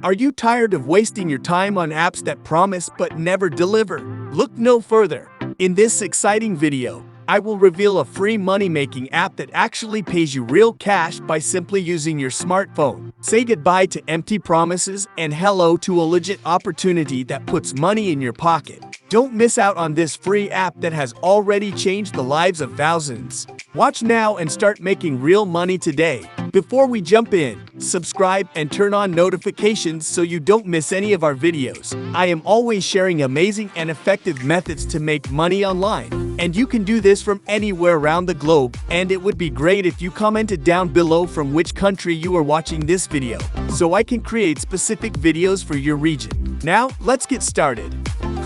Are you tired of wasting your time on apps that promise but never deliver? Look no further. In this exciting video, I will reveal a free money-making app that actually pays you real cash by simply using your smartphone. Say goodbye to empty promises and hello to a legit opportunity that puts money in your pocket. Don't miss out on this free app that has already changed the lives of thousands. Watch now and start making real money today. Before we jump in, subscribe and turn on notifications so you don't miss any of our videos. I am always sharing amazing and effective methods to make money online. And you can do this from anywhere around the globe, and it would be great if you commented down below from which country you are watching this video, so I can create specific videos for your region. Now, let's get started.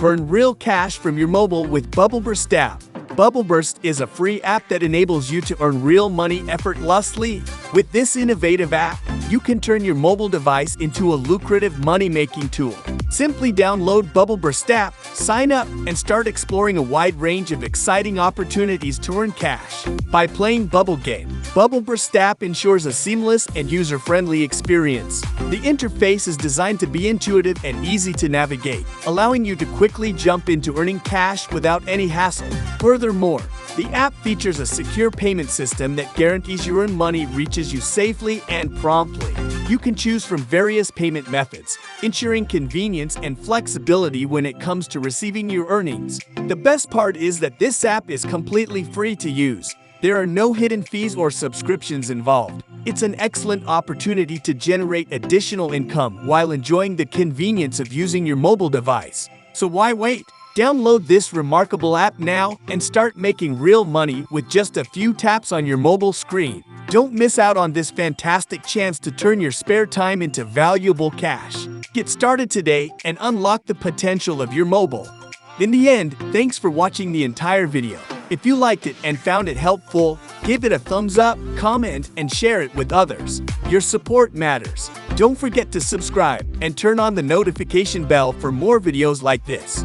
Earn real cash from your mobile with BubbleBurst app. BubbleBurst is a free app that enables you to earn real money effortlessly. With this innovative app, you can turn your mobile device into a lucrative money-making tool. Simply download BubbleBurst app, sign up, and start exploring a wide range of exciting opportunities to earn cash. By playing Bubble Game, BubbleBurst app ensures a seamless and user-friendly experience. The interface is designed to be intuitive and easy to navigate, allowing you to quickly jump into earning cash without any hassle. Furthermore, the app features a secure payment system that guarantees your earned money reaches you safely and promptly. You can choose from various payment methods, ensuring convenience and flexibility when it comes to receiving your earnings. The best part is that this app is completely free to use. There are no hidden fees or subscriptions involved. It's an excellent opportunity to generate additional income while enjoying the convenience of using your mobile device. So why wait? Download this remarkable app now and start making real money with just a few taps on your mobile screen. Don't miss out on this fantastic chance to turn your spare time into valuable cash. Get started today and unlock the potential of your mobile. In the end, thanks for watching the entire video. If you liked it and found it helpful, give it a thumbs up, comment, and share it with others. Your support matters. Don't forget to subscribe and turn on the notification bell for more videos like this.